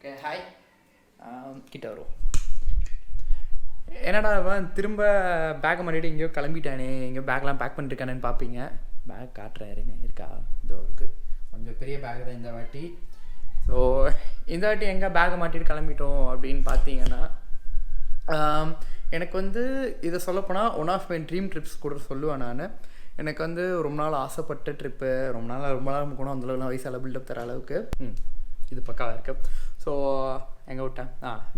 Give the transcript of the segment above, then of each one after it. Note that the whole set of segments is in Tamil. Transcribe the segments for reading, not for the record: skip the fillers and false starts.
ஓகே ஹாய் கிட்ட வரும். என்னடா அவன் திரும்ப பேக்கை மாட்டிட்டு எங்கேயோ கிளம்பிட்டானே, எங்கேயோ பேக்லாம் பேக் பண்ணிருக்கானேன்னு பார்ப்பீங்க. பேக் காட்டுறேன் இருங்க, இருக்கா இதோ இருக்குது. கொஞ்சம் பெரிய பேக் தான் இந்த வாட்டி. ஸோ இந்த வாட்டி எங்கே பேக்கை மாட்டிட்டு கிளம்பிட்டோம் அப்படின்னு பார்த்தீங்கன்னா, எனக்கு வந்து இதை சொல்லப்போனால் one of my dream trips கூட சொல்லுவேன் நான். எனக்கு வந்து ரொம்ப நாள் ஆசைப்பட்ட ட்ரிப்பு, ரொம்ப நாள் போனால் அந்தளவுலாம் வயசால் பில்டப் தர அளவுக்கு இது பக்காவாக இருக்குது. ஸோ எங்கே விட்டேன்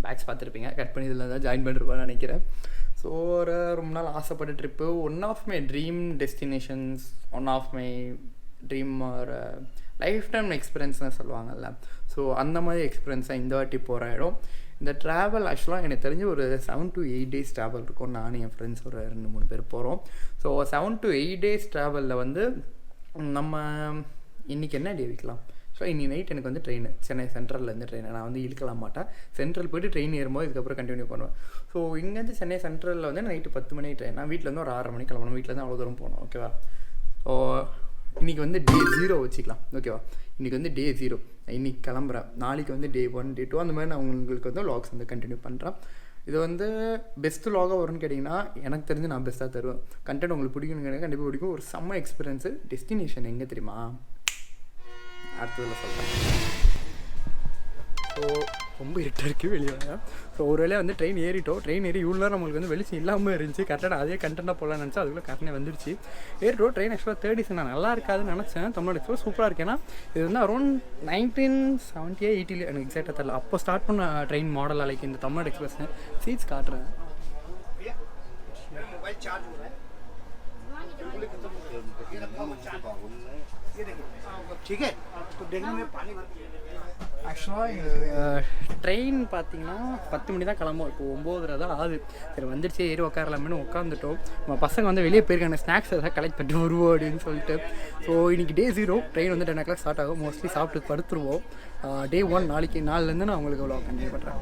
பேக்ஸ் பார்த்துருப்பீங்க, கட் பண்ணி இதில் தான் ஜாயின் பண்ணிருப்பேன்னு நினைக்கிறேன். ஸோ ஒரு ரொம்ப நாள் ஆசைப்பட்ட trip, one of my dream destinations, one of my dream ஒரு லைஃப் டைம் எக்ஸ்பீரியன்ஸ்னு சொல்லுவாங்கல்ல. ஸோ அந்த மாதிரி எக்ஸ்பீரியன்ஸாக இந்த வாட்டி போகிற இடம். இந்த ட்ராவல் ஆக்சுவலாக எனக்கு தெரிஞ்சு ஒரு 7 to 8 days ட்ராவல் இருக்கும். நானும் என் ஃப்ரெண்ட்ஸ் ஒரு 2-3 பேர் போகிறோம். ஸோ 7 to 8 days ட்ராவலில் வந்து நம்ம இன்றைக்கி என்ன டே வைக்கலாம். ஸோ இன்னைக்கு நைட் எனக்கு வந்து ட்ரெயின், சென்னை சென்ட்ரல்லேருந்து ட்ரெயின். நான் வந்து இழுக்கலாம் மாட்டேன், சென்ட்ரல் போய்ட்டு ட்ரெயின் ஏறும்போது இதுக்கப்புறம் கண்டினியூ பண்ணுவேன். ஸோ இங்கேருந்து சென்னை சென்ட்ரலில் வந்து நைட்டு 10 மணி ட்ரெயின். நான் வீட்டிலேருந்து ஒரு 6:30 மணிக்கு கிளம்பணும், வீட்டிலேருந்து அவ்வளோ தூரம் போகணும். ஓகேவா. ஸோ இன்றைக்கி வந்து டே 0 வச்சுக்கலாம். ஓகேவா. இன்றைக்கி வந்து டே 0, இன்றைக்கி கிளம்புறேன். நாளைக்கு வந்து டே 1 டே 2 அந்த மாதிரி நான் உங்களுக்கு வந்து வ்ளாக்ஸ் வந்து கண்டினியூ பண்ணுறேன். இது வந்து பெஸ்ட்டு வ்ளாகாக வரும்னு கேட்டிங்கன்னா எனக்கு தெரிஞ்சு நான் பெஸ்ட்டாக தருவேன். கண்டென்ட் உங்களுக்கு பிடிக்கும்னு கண்டிப்பாக பிடிக்கும். ஒரு செம்ம எக்ஸ்பீரியன்ஸு. டெஸ்டினேஷன் எங்கே தெரியுமா, அடுத்ததில் சொல்கிறேன். ஸோ ரொம்ப இருட்டாக இருக்குது வெளியே. ஸோ ஒரு வேளையாக வந்து ட்ரெயின் ஏறிட்டோம். ட்ரெயின் ஏறி இவ்வளோ நம்மளுக்கு வந்து வெளிச்சம் இல்லாமல் இருந்துச்சு. கரெக்டாக அதே கண்டென்ட்டாக போகலான்னு நினச்சா அதுக்குள்ளே கரெக்டாக வந்துருச்சு. ஏறிட்டோம். ட்ரெயின் ஆக்சுவலாக 30 நான் நல்லா இருக்காதுன்னு நினச்சேன். தமிழ் எக்ஸ்பிரஸ் சூப்பராக இருக்கேன்னா இது வந்து அரௌண்ட் 1970 80 எனக்கு எக்ஸாக்டாக தெரியல. அப்போ ஸ்டார்ட் பண்ண ட்ரெயின் மாடல் அலைக்கு இந்த தமிழ் எக்ஸ்பிரஸ். சீட்ஸ் காட்டுறேன். ஆக்சுவலாக ட்ரெயின் பார்த்தீங்கன்னா 10 மணி தான் கிளம்பும். இப்போ 9:30 தான் ஆகுது. சரி வந்துடுச்சு, ஏறி உட்காரலாமேனு உட்காந்துட்டோம். நம்ம பசங்க வந்து வெளியே போயிருக்காங்க, ஸ்நாக்ஸ் எதாவது கலெக்ட் பண்ணிட்டு வருவோம் அப்படின்னு சொல்லிட்டு. ஸோ இன்றைக்கி டே 0 ட்ரெயின் வந்து 10 o'clock ஸ்டார்ட் ஆகும். மோஸ்ட்லி சாப்பிட்டு படுத்துருவோம். டே 1 நாளைக்கு நாலுலேருந்து நான் உங்களுக்கு அவ்வளோ கண்டினியூ பண்ணுறேன்.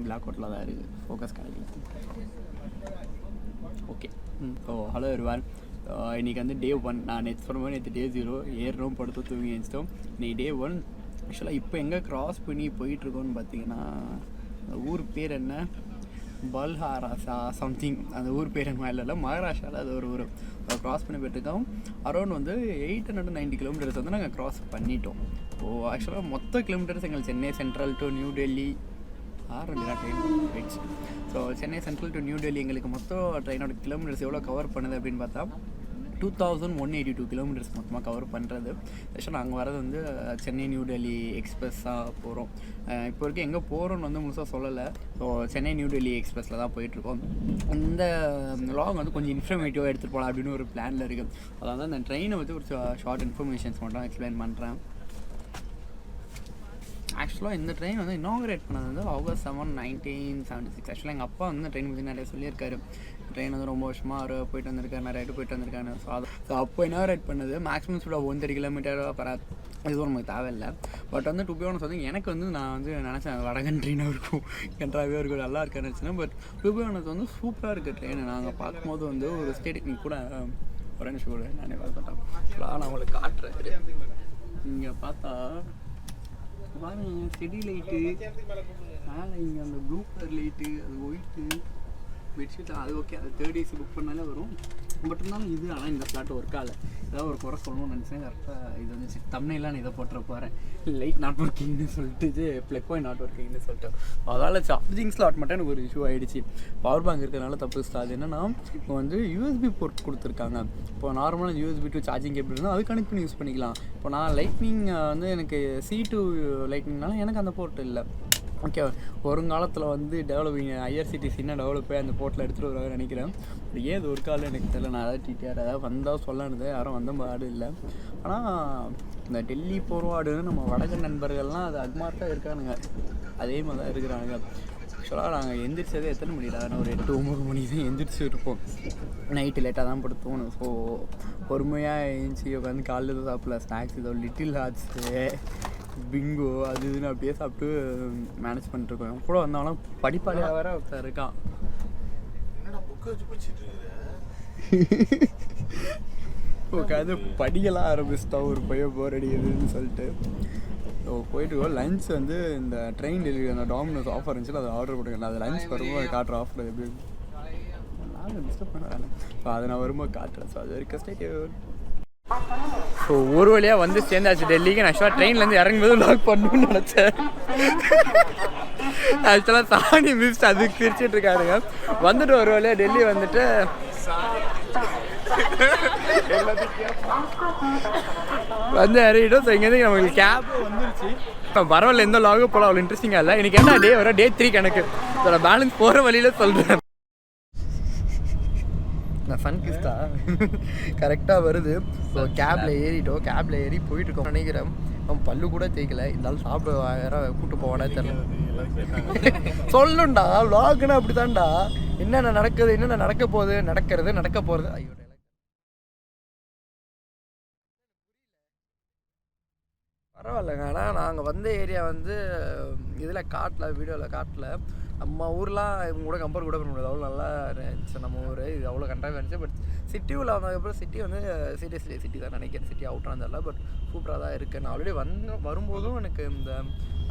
பிளாக் அவுட்டில் தான் இருக்குது, ஃபோக்கஸ் கிடைக்கல. ஓகே. So hello everyone. இன்றைக்கி வந்து டே 1. நான் நேற்று சொன்ன மாதிரி நேற்று டே 0 ஏறுறோம், படுத்து தூங்கி எழுந்திட்டோம். இன்றைக்கி டே 1. ஆக்சுவலாக இப்போ எங்கே க்ராஸ் பண்ணி போயிட்டுருக்கோன்னு பார்த்தீங்கன்னா, ஊர் பேர் என்ன, பல்ஹாராஸா சம்திங், அந்த ஊர் பேர் என்ன இல்லை, மகாராஷ்டிராவில் அது ஒரு ஊர். க்ராஸ் பண்ணி போயிட்டுருக்கோம். அரௌண்ட் வந்து 890 kilometers வந்து நாங்கள் க்ராஸ் பண்ணிட்டோம். ஸோ ஆக்சுவலாக மொத்த கிலோமீட்டர்ஸ் எங்களுக்கு Chennai Central to New Delhi 6 train போயிடுச்சு. So Chennai Central to New Delhi எங்களுக்கு மொத்தம் ட்ரெயினோட கிலோமீட்டர்ஸ் எவ்வளோ கவர் பண்ணுது அப்படின்னு பார்த்தா 2182 kilometers மொத்தமாக கவர் பண்ணுறது. ஆக்சுவலாக நாங்கள் வரது வந்து சென்னை நியூ டெல்லி எக்ஸ்பிரஸ்ஸாக போகிறோம். இப்போ வரைக்கும் எங்கே போகிறோன்னு வந்து முழுசாக சொல்லலை. ஸோ சென்னை நியூ டெல்லி எக்ஸ்பிரஸில் தான் போயிட்டுருக்கோம். இந்த லாங் வந்து கொஞ்சம் இன்ஃபர்மேட்டிவாக எடுத்துகிட்டு போகலாம் அப்படின்னு ஒரு பிளானில் இருக்குது. அதாவது அந்த ட்ரெயினை வந்து ஒரு ஷார்ட் இன்ஃபர்மேஷன்ஸ் மட்டும் எக்ஸ்பிளைன் பண்ணுறேன். ஆக்சுவலாக இந்த ட்ரெயின் வந்து இனாகரேட் பண்ணது வந்து August 7, 1976. ஆக்சுவலாக எங்கள் அப்பா வந்து ட்ரெயின் பற்றி நிறைய சொல்லியிருக்காரு. ட்ரெயின் வந்து ரொம்ப வருஷமாக அவர் போயிட்டு வந்திருக்காரு, நிறைய இடத்து போயிட்டு வந்திருக்காரு. ஸோ அப்போ இனாகரேட் பண்ணது மேக்ஸிமம் ஸ்பீட் 130 kilometers பராது. இதுவும் நமக்கு தேவையில்லை. பட் வந்து டு பி ஆனஸ்ட் வந்து எனக்கு வந்து நான் வந்து நினச்சேன் வடகன்ட்ரினாக இருக்கும், கன்ட்ராவே இருக்கும், நல்லா இருக்குன்னு நினச்சேன். பட் டு பி ஆனஸ்ட் வந்து சூப்பராக இருக்குது ட்ரெயின். நாங்கள் பார்க்கும்போது வந்து ஒரு ஸ்டேட் நீ கூட ஒரு நிமிஷம் கூட நானே பார்த்தேன். நான் உங்களுக்கு காட்டுறேன். இங்கே பார்த்தா பாருங்க, செடி லைட்டு மேலே, இங்கே அந்த ப்ளூ கலர் லைட்டு, அது ஒயிட்டு பெட்ஷீட், அது ஓகே. அது 3 days புக் பண்ணாலே வரும். பட் இருந்தாலும் இது ஆனால் இந்த ஃப்ளாட் ஒர்க் ஆகலை. ஏதாவது ஒரு குறை சொல்லணும்னு நினச்சேன். கரெக்டாக இது வந்து தம்ப்நெயிலாக நான் இதை போட்டுற போகிறேன், லைட் நாட் ஒர்க்கிங்னு சொல்லிட்டு, ப்ளக் பாயிண்ட் நாட் ஒர்க்கிங்னு சொல்லிட்டு. அதனால் சார்ஜிங் ஸ்லாட் மட்டும் எனக்கு ஒரு இஷ்யூ ஆகிடுச்சு. பவர் பேங்க் இருக்கிறதுனால தப்பு. அது என்னென்னா இப்போ வந்து யூஎஸ்பி போர்ட் கொடுத்துருக்காங்க. இப்போ நார்மலாக யூஎஸ்பி டு சார்ஜிங் கேபிள் இருந்தால் அது கனெக்ட் பண்ணி யூஸ் பண்ணிக்கலாம். இப்போ நான் லைட்னிங் வந்து எனக்கு C2 லைட்னிங்னால எனக்கு அந்த போர்ட் இல்லை. ஓகே, வருங்காலத்தில் வந்து டெவலப்பிங் IRCTC டெவலப் ஆகி அந்த போர்ட்டில் எடுத்துகிட்டு வருவாங்க நினைக்கிறேன். ஏது ஒரு காலம் எனக்கு தெரியல. நான் அதாவது டிடிஆர் ஏதாவது வந்தால் சொல்லணுது, யாரும் வந்த பாடு இல்லை. ஆனால் இந்த டெல்லி போர்வாடுன்னு நம்ம வடக்கு நண்பர்கள்லாம் அது அக்மார்க்காக இருக்கானுங்க, அதே மாதிரி தான் இருக்கிறானுங்க. ஆக்சுவலாக நாங்கள் எந்திரிச்சதே எத்தனை மணிடா, ஒரு 8-9 மணி தான் எந்திரிச்சு இருப்போம். நைட்டு லேட்டாக தான் படுத்துவோம். ஸோ பொறுமையாக எழுந்துச்சி உட்காந்து காலையில் தான் சாப்பிடல. ஸ்நாக்ஸ் இதோ லிட்டில் ஹார்ட்ஸு, பிங்கோ, அது இதுன்னு அப்படியே சாப்பிட்டு மேனேஜ் பண்ணிட்டுருக்கோம். கூட வந்தாலும் படிப்பாளியாக வேற ஒருத்தர் இருக்கான். உட்காந்து படிக்கலாம் ஆரம்பிச்சிட்டோம் ஒரு பையன் போர் அடிக்குதுன்னு சொல்லிட்டு. ஸோ போயிட்டு லஞ்ச் வந்து இந்த ட்ரெயின் டெலிவரி அந்த டாமினோஸ் ஆஃபர் இருந்துச்சு, அதை ஆர்டர் பண்ணிக்கலாம். அது லஞ்ச் வரும்போது காட்டுற ஆஃபர் எப்படி நாங்கள் டிஸ்டர்ப் பண்ணுறேன். ஸோ அதை நான் வரும்போது காட்டுறேன். ஸோ அது வரைக்கும் ஸ்டே. ஸோ ஒரு வழியாக வந்து சேர்ந்தாச்சு டெல்லிக்கு. நான் ஆக்சுவலாக ட்ரெயின்லேருந்து இறங்கும்போது லாக் பண்ணணும்னு நினச்சேன். ஆக்சுவலாக சாணி மிஸ்ட் அது கிரிச்சிட்டு இருக்காருங்க. வந்துட்டு ஒரு வழியாக டெல்லி வந்துட்டு வந்து இறங்கிட்டோம். ஸோ இங்கேருந்து நம்மளுக்கு கேப் வந்துருச்சு. இப்போ பரவாயில்ல, எந்த லாகும் போல அவ்வளோ இன்ட்ரெஸ்டிங்காக இல்லை. எனக்கு என்ன டே வர டே 3 கணக்கு. ஸோ பேலன்ஸ் போகிற வழியில் சொல்கிறேன். நான் சன் கிஸ்டா கரெக்டாக வருது. ஸோ கேபில் ஏறிட்டோம். கேபில் ஏறி போயிட்டுருக்கோம் நினைக்கிறேன். அவன் பல்லு கூட தேய்க்கல. இருந்தாலும் சாப்பிட வேற கூப்பிட்டு போவானே தெரியல. சொல்லுண்டா வ்ளாக்னா அப்படி தான்டா. என்னென்ன நடக்குது, என்னென்ன நடக்க போகுது, நடக்க போகிறது. ஐயோ பரவாயில்லைங்க. ஆனால் நாங்கள் வந்த ஏரியா வந்து இதில் காட்டல, வீடியோவில் காட்டல. நம்ம ஊர்லாம் இவங்க கூட கம்பேர் கூட பண்ண முடியாது. அவ்வளோ நல்லா இருந்துச்சு நம்ம ஊர். இது அவ்வளோ கண்டாக இருந்துச்சு. பட் சிட்டியில் வந்ததுக்கப்புறம் சிட்டி வந்து சீரியஸ்லி சிட்டி தான் நினைக்கிறேன். சிட்டி அவுட்டாக இருந்தால பட் சூப்பராக தான் இருக்குது. நான் ஆல்ரெடி வரும்போதும் எனக்கு இந்த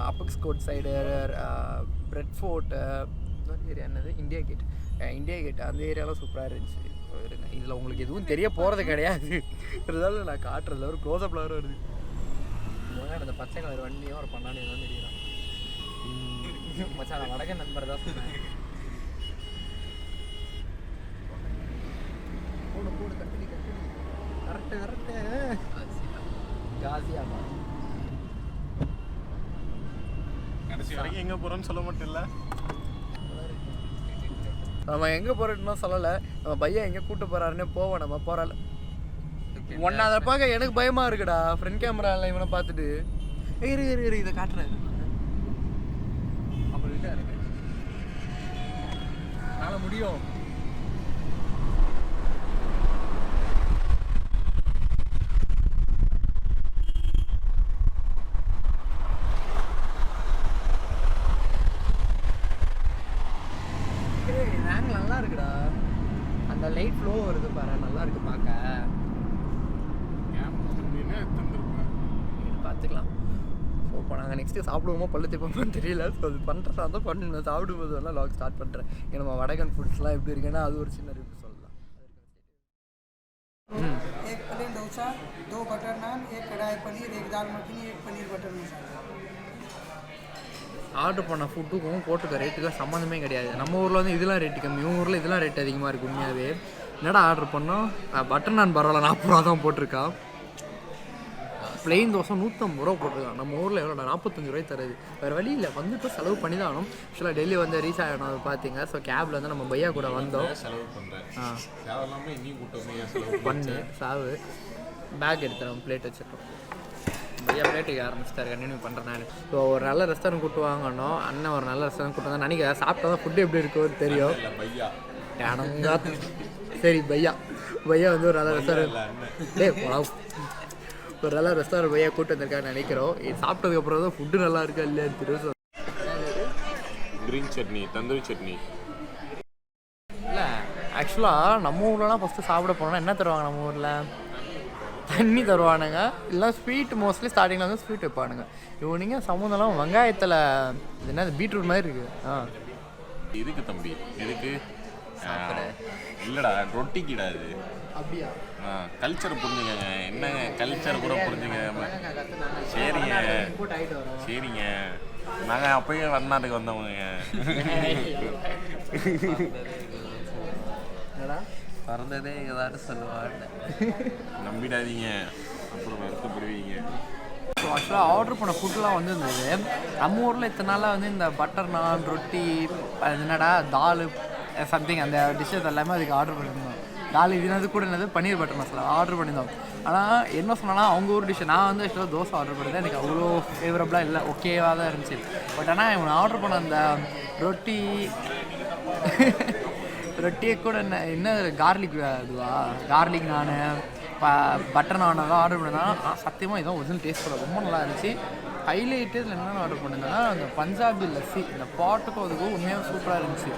அப்பக்ஸ் கோட் சைடு, பிரெட் ஃபோர்ட்டு, ஏரியா என்னது இந்தியா கேட் அந்த ஏரியாலாம் சூப்பராக இருந்துச்சு. இருங்க, இதில் உங்களுக்கு எதுவும் தெரிய போகிறது கிடையாது. இருந்தாலும் நான் காட்டுறதுல ஒரு க்ளோஸ்அப்பில் வருது. அந்த பச்சை கலர் வண்டியும் ஒரு பண்ணாடியும் தான் தெரியும். மச்சான் நான் வடக்க நண்பர் தான் சொன்னேன். போடு கட்டி கரெக்டு காசியாபாத். கடைசி வரைக்கும் எங்கே போகிறோன்னு சொல்ல மட்டும் இல்லை. நம்ம எங்கே போகிறோன்னு சொல்லலை. நம்ம பையன் எங்கே கூப்பிட்டு போகிறாருன்னு போவோம். நம்ம போகிறல ஒன்றாவது பார்க்க எனக்கு பயமாக இருக்குடா. ஃப்ரண்ட் கேமராவில் இவனை பார்த்துட்டு இரு இதை காட்டுறேன். அப்போ இருக்கு என்னால் முடியும். நாங்கள் நல்லா இருக்குடா. அந்த லைட் ஃப்ளோ வருது பாரு, நல்லா இருக்கு பார்க்க. பார்த்துக்கலாம். ஸோ இப்போ நாங்கள் நெக்ஸ்ட்டு சாப்பிடுவோமோ பல்லு தேப்போமான்னு தெரியல. ஸோ அது பண்ணுறதா தான் பண்ணணும். சாப்பிடும்போது எல்லாம் லாக் ஸ்டார்ட் பண்ணுறேன். ஏன்னா நம்ம வடகன் ஃபுட்ஸ்லாம் எப்படி இருக்குன்னா அது ஒரு சின்ன ரிவ்யூ சொல்லலாம். एक प्लेन डोसा, 2 बटर नान, 1 कढ़ाई पनीर, 1 दाल मखनी, 1 पनीर बटर मसाला. ஆர்டர் பண்ண ஃபுட்டுக்கும் போட்டுக்க ரேட்டுக்கும் சம்மந்தமே கிடையாது. நம்ம ஊரில் வந்து இதெல்லாம் ரேட்டு கம்மி, இவங்க ஊரில் இதெல்லாம் ரேட் அதிகமாக இருக்குது. உண்மையாகவே என்னடா ஆர்டர் பண்ணோம். பட்டர் நான் பரவாயில்ல 40 ரூபா தான் போட்டிருக்கான். ப்ளெயின் தோசை 150 ரூபா போட்டிருக்கான். நம்ம ஊரில் எவ்வளோ 45 ரூபாய் தருது. வேறு வழி இல்லை, வந்துட்டு செலவு பண்ணி தான் ஆகணும். ஆக்சுவலாக டெல்லி வந்து ரீச் ஆகணும். அது பார்த்தீங்க. ஸோ கேபில் வந்து நம்ம பையா கூட வந்தோம். செலவு பண்ணுறேன் பண்ணு சாவு பேக் எடுத்துகிறோம், பிளேட் வச்சுருக்கோம். பையா பிளேட்டுக்கு ஆரம்பிச்சிட்டாரு, கண்டினியூ பண்ணுறேன் நான். ஸோ ஒரு நல்ல ரெஸ்டாரண்ட் கூப்பிட்டு வாங்கணும். அண்ணன் ஒரு நல்ல ரெஸ்டாரண்ட் கூப்பிட்டு வந்தால் நினைக்கிறேன். சாப்பிட்டா தான் ஃபுட்டு எப்படி இருக்குன்னு தெரியும். சரி பையா வந்து ஒரு நல்ல ரெஸ்டாரண்ட் ஒரு நல்ல ரெஸ்டாரண்ட் பையா கூப்பிட்டு வந்திருக்கான்னு நினைக்கிறோம். இது சாப்பிட்டதுக்கப்புறம் தான் ஃபுட்டு நல்லா இருக்கா இல்லையான்னு தெரியும். கிரீன் சட்னி, தந்தூரி சட்னி இல்லை ஆக்சுவலாக நம்ம ஊர்லலாம் ஃபஸ்ட்டு சாப்பிட போனோம்னா என்ன தருவாங்க? நம்ம ஊரில் தண்ணி தருவானுங்க, இல்லை ஸ்வீட். மோஸ்ட்லி ஸ்டார்டிங்கில் வந்து ஸ்வீட் வைப்பானுங்க. இவனுங்க சம்மந்தம்லாம் வெங்காயத்தில் என்ன பீட்ரூட் மாதிரி இருக்குது. இதுக்கு தம்பி எதுக்கு இல்லைடா, ரொட்டி கிடாது. அப்படியா? கல்ச்சர் புரிஞ்சுக்கங்க. என்னங்க கல்ச்சர் கூட புரிஞ்சுக்க. சரிங்க நாங்கள் அப்பயே வடநாட்டுக்கு வந்தவங்க. பிறந்ததே ஏதாவது சொல்லுவாங்க, நம்பிடாதீங்க, அப்புறம் வருத்தப்படுவீங்க. ஸோ ஆக்சுவலாக ஆர்டர் பண்ண ஃபுட்லாம் வந்து இருந்தது. நம்ம ஊரில் இத்தனை நாளாக வந்து இந்த பட்டர் நான், ரொட்டி, என்னடா தால் சம்திங் அந்த டிஷ்ஷஸ் எல்லாமே அதுக்கு ஆர்டர் பண்ணியிருந்தோம். தால் இதுனது கூட என்னது பன்னீர் பட்டர் மசாலா ஆர்டர் பண்ணியிருந்தோம். ஆனால் என்ன சொன்னால் அவங்க ஊர் டிஷ்ஷு. நான் வந்து ஆக்சுவலாக தோசை ஆர்டர் பண்ணியிருந்தேன். எனக்கு அவ்வளோ ஃபேவரபுளாக இல்லை, ஓகேவாக தான் இருந்துச்சு. பட் ஆனால் இவனை ஆர்டர் பண்ண அந்த ரொட்டியை கூட என்ன கார்லிக் அதுவா கார்லிக் நான் பட்டர் நான் தான் ஆர்டர் பண்ணியிருந்தேன். சத்தியமாக இதுதான் ஒரிஜினல் டேஸ்ட் கூட ரொம்ப நல்லா இருந்துச்சு. ஹைலைட்டு இதில் என்னென்ன ஆர்டர் பண்ணியிருந்தேன்னா அந்த பஞ்சாபி லஸ்ஸி, இந்த பாட்டுக்கும் அதுக்கும் உண்மையாக சூப்பராக இருந்துச்சு.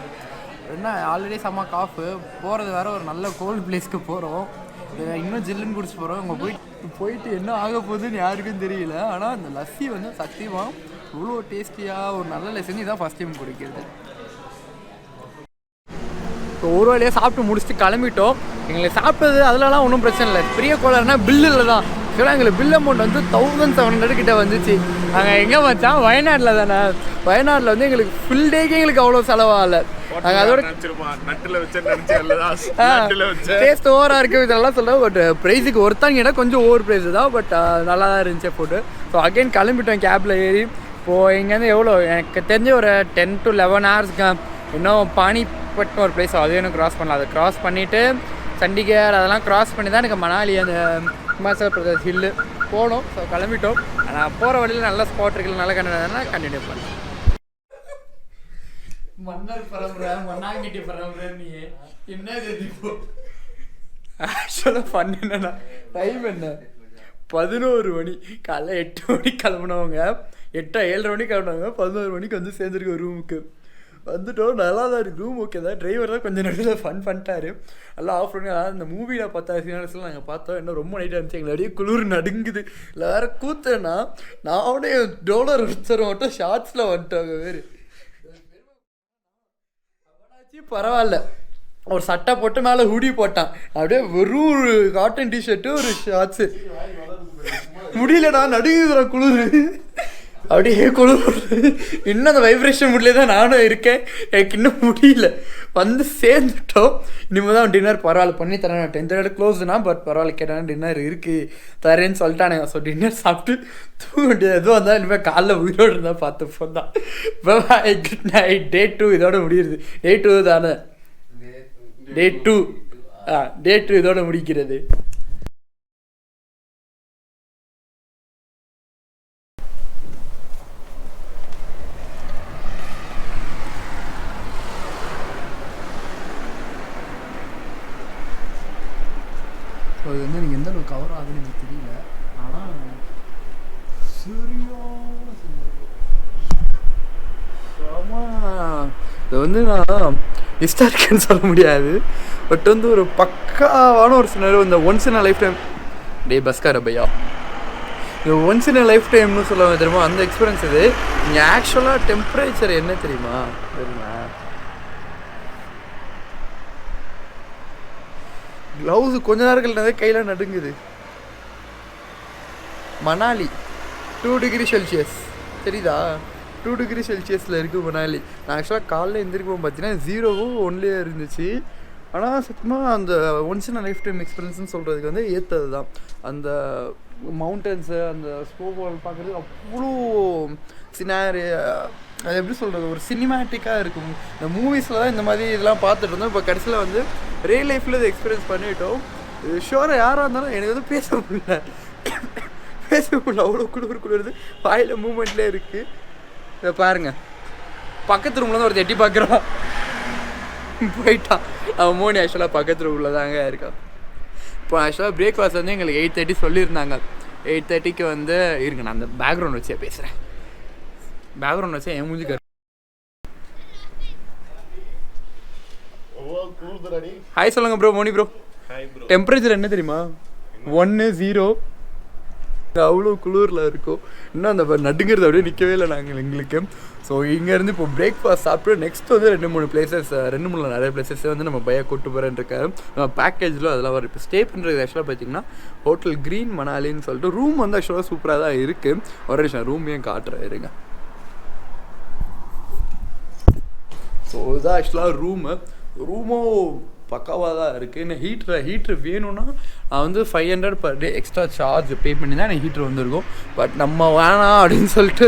என்ன ஆல்ரெடி செம்ம காஃபு போகிறது வேறு ஒரு நல்ல கோல்டு பிளேஸ்க்கு போகிறோம். இன்னும் ஜில்லுன்னு குடிச்சு போகிறோம். அங்கே போயிட்டு என்ன ஆக போகுதுன்னு யாருக்கும் தெரியல. ஆனால் அந்த லஸ்ஸி வந்து சத்தியமாக இவ்வளோ டேஸ்டியாக ஒரு நல்ல லஸ்ஸி இதான் ஃபஸ்ட் டைம் குடிக்கிறது. இப்போ ஒரு வழியாக சாப்பிட்டு முடிச்சுட்டு கிளம்பிட்டோம். எங்களுக்கு சாப்பிட்டது அதிலலாம் ஒன்றும் பிரச்சனை இல்லை. பெரிய கோளாறுனா பில்லில் தான். ஆக்சுவலாக எங்களுக்கு பில் அமௌண்ட் வந்து 1700 கிட்ட வந்துச்சு. நாங்கள் எங்கே வச்சோம் வயநாட்டில் தானே. வயநாட்டில் வந்து எங்களுக்கு ஃபுல் டேக்கே எங்களுக்கு அவ்வளோ செலவாகல. நாங்கள் அதோட டேஸ்ட் ஓவராக இருக்குது இதெல்லாம் சொல்லுவோம். பட் ப்ரைஸுக்கு ஒருத்தாங்க கேட்டால் கொஞ்சம் ஓவர் ப்ரைஸு தான். பட் நல்லா தான் இருந்துச்சு ஃபுட்டு. ஸோ அகைன் கிளம்பிட்டோம் கேபில் ஏறி. இப்போது இங்கேருந்து எவ்வளோ எனக்கு தெரிஞ்ச ஒரு 10 to 11 ஹவர்ஸ்க்கு இன்னும் பானிபட்னு ஒரு பிளேஸ் அதையும் எனக்கு க்ராஸ் பண்ணலாம். அதை க்ராஸ் பண்ணிவிட்டு சண்டிகர் அதெல்லாம் க்ராஸ் பண்ணி தான் எனக்கு மணாலி அந்த ஹிமாச்சல் பிரதேஷ் ஹில்லு போகணும். ஸோ கிளம்பிட்டோம். ஆனால் போகிற வழியில் நல்ல ஸ்பாட் இருக்குல்ல, நல்ல கண்டினியூ பண்ணேன். மன்னர் பரம்பரை மண்ணாங்கிட்டி பரம்பரை நீ என்ன இப்போ ஆக்சுவலாக ஃபன் என்னன்னா டைம் என்ன 11 மணி. காலைல 8 மணிக்கு கிளம்புனவங்க 7:30 மணிக்கு கிளம்புனவங்க 11 மணிக்கு வந்து சேர்ந்துருக்கோம் ரூமுக்கு. வந்துட்டோம். நல்லா தான் இருக்குது ரூம். ஓகே தான். டிரைவர் தான் கொஞ்சம் நடுவில் ஃபன் பண்ணிட்டாரு. எல்லாம் ஆஃப் பண்ணி அந்த மூவியில் பார்த்தா சீனர்ஸ்லாம் நாங்கள் பார்த்தோம். இன்னும் ரொம்ப நைட்டாக இருந்துச்சு. எங்களை அப்படியே குளிர் நடுங்குது. இல்லை வேறு கூத்தேன்னா நானே $1 ஒருத்தர் மட்டும் ஷார்ட்ஸில் வந்துட்டாங்க. வேறு பரவாயில்ல. ஒரு சட்டை போட்டு மேலே ஹுடி போட்டான். அப்படியே வெறும் ஒரு காட்டன் டிஷர்ட்டு ஒரு ஷார்ட்ஸு. முடியலடா நடுங்குதுடா குளிர். அப்படியே குளிர். இன்னும் அந்த வைப்ரேஷன் முடியல தான் நானும் இருக்கேன். எனக்கு இன்னும் முடியல. வந்து சேர்ந்துட்டோம். இனிமேல் தான் டின்னர் பரவாயில்ல பண்ணி தரேன். 10:30 க்ளோஸ்னா பட் பரவாயில்ல கேட்டேன் டின்னர் இருக்குது தரேன்னு சொல்லிட்டானே. ஸோ டின்னர் சாப்பிட்டு தூங்க வேண்டியது எதுவும் வந்தால் இனிமேல் காலைல உயிரோடு இருந்தால் பார்த்து ஃபோன் தான். Good night. Day 2 இதோட முடியுது. Day 2 தானே. Day 2 இதோட முடிக்கிறது. ஸோ இது வந்து எனக்கு எந்த அளவுக்கு கவர் ஆகுதுன்னு எனக்கு தெரியல. ஆனால் இது வந்து நான் ஹிஸ்டாரிக்கன்னு சொல்ல முடியாது. பட் வந்து ஒரு பக்காவான ஒரு சினாரியோ. இந்த once in a lifetime day பஸ்கார பையா இது ஒன்ஸ் இன் அ லைஃப் டைம்னு சொல்ல தெரியுமா அந்த எக்ஸ்பீரியன்ஸ். இது இங்கே ஆக்சுவலாக டெம்பரேச்சர் என்ன தெரியுமா க்ளவுஸு கொஞ்ச நேரங்கள் கையில் நடுங்குது. மணாலி 2 டிகிரி செல்சியஸ் தெரியுதா? 2 டிகிரி செல்சியஸில் இருக்குது மணாலி. நான் ஆக்சுவலாக காலைல எந்திரிக்கும் பார்த்தீங்கன்னா 0வும் 1 இருந்துச்சு. ஆனால் சத்தியமாக அந்த ஒன்ஸ் இன் லைஃப் டைம் எக்ஸ்பீரியன்ஸ்னு சொல்கிறதுக்கு வந்து ஏற்றது தான். அந்த மவுண்டன்ஸு அந்த ஸ்னோஃபால் பார்க்குறதுக்கு அவ்வளோ சினாரி அது எப்படி சொல்கிறது ஒரு சினிமேட்டிக்காக இருக்கும். இந்த மூவிஸில் தான் இந்த மாதிரி இதெல்லாம் பார்த்துட்டு இருந்தோம். இப்போ கடைசியில் வந்து ரியல் லைஃப்பில் இதை எக்ஸ்பீரியன்ஸ் பண்ணிவிட்டோம். இது ஷோராக யாராக இருந்தாலும் எனக்கு வந்து பேச முடியல அவ்வளோ குளிருது. வாயில் மூமெண்ட்லேயே இருக்குது. இதை பாருங்கள். பக்கத்து ரூமில் தான் ஒரு எட்டி பார்க்குறான் போயிட்டான். அவன் மோனி ஆக்சுவலாக பக்கத்து ரூமில் தாங்க இருக்கான். இப்போ ஆக்சுவலாக பிரேக்ஃபாஸ்ட் வந்து எங்களுக்கு 8:30 சொல்லியிருந்தாங்க. 8:30க்கு வந்து இருங்க நான் அந்த பேக்ரவுண்ட் வச்சே பேசுகிறேன். பேக்ரவுண்ட் வச்சா என் மூஞ்சிக்க ஹாய் சொல்லுங்கள் ப்ரோ. மோனி ப்ரோ டெம்பரேச்சர் என்ன தெரியுமா 1-0 அவ்வளோ குளிரில் இருக்கும். இன்னும் அந்த நடுங்கிறது அப்படியே நிற்கவே இல்லை நாங்கள் எங்களுக்கு. ஸோ இங்கேருந்து இப்போ பிரேக்ஃபாஸ்ட் சாப்பிட்டு நெக்ஸ்ட் வந்து 2-3 பிளேசஸ் நிறைய பிளேசஸ் வந்து நம்ம பையாக கூப்பிட்டு போகிறேன்னு இருக்காரு. நம்ம பேக்கேஜில் அதெல்லாம் வரும். இப்போ ஸ்டே பண்ணுறது ஆக்சுவலாக பார்த்தீங்கன்னா ஹோட்டல் க்ரீன் மணாலின்னு சொல்லிட்டு ரூம் வந்து ஆக்சுவலாக சூப்பராக தான் இருக்குது. ஒரு நிமிஷம் ரூமையும் காட்டுறேன் இருங்க. ஸோ இதுதான் ஆக்சுவலாக ரூமும் பக்காவாக தான் இருக்குது. இன்னும் ஹீட்ரு வேணும்னா நான் வந்து 500 per day extra charge pay பண்ணி தான் எனக்கு ஹீட்ரு வந்திருக்கும். பட் நம்ம வேணாம் அப்படின்னு சொல்லிட்டு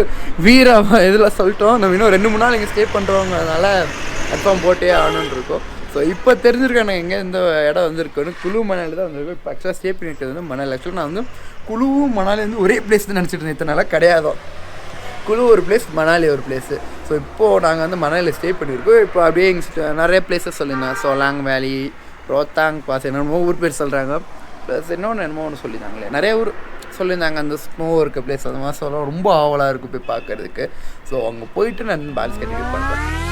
இதில் சொல்லிட்டோம். நம்ம இன்னும் 2-3 நாள் இங்கே ஸ்டே பண்ணுறவங்க அதனால் கன்ஃபார்ம் போட்டே ஆகணுன்னு இருக்கோம். ஸோ இப்போ தெரிஞ்சிருக்கேன் நான் எங்கே இந்த இடம் வந்திருக்கோன்னு. குழு மணாலி தான் வந்திருக்கோம். இப்போ ஆக்சுவலாக ஸ்டே பண்ணிட்டு வந்து மணாலி. ஆக்சுவலாக நான் வந்து குழுவும் மணாலி வந்து ஒரே பிளேஸ் தான் நினச்சிட்டு இருந்தேன். இத்தனை நாளாக கிடையாதோ. குழு ஒரு பிளேஸ், மணாலி ஒரு பிளேஸு. ஸோ இப்போது நாங்கள் வந்து மணாலியில் ஸ்டே பண்ணியிருக்கோம். இப்போ அப்படியே எங்கள் நிறைய பிளேஸஸ் சொல்லியிருந்தேன். சோலாங் வேலி, ரோத்தாங் பாஸ் என்னென்னமோ ஊர் பேர் சொல்கிறாங்க. ப்ளஸ் இன்னொன்று என்னமோ ஒன்று சொல்லியிருந்தாங்களே நிறைய ஊர் சொல்லியிருந்தாங்க. அந்த ஸ்னோ இருக்க பிளேஸ் அந்த மாதிரி சொல்ல ரொம்ப ஆவலாக இருக்கும் போய் பார்க்குறதுக்கு. ஸோ அங்கே போயிட்டு நான் பால்ஸ் கண்டினியூ பண்ணுறேன்.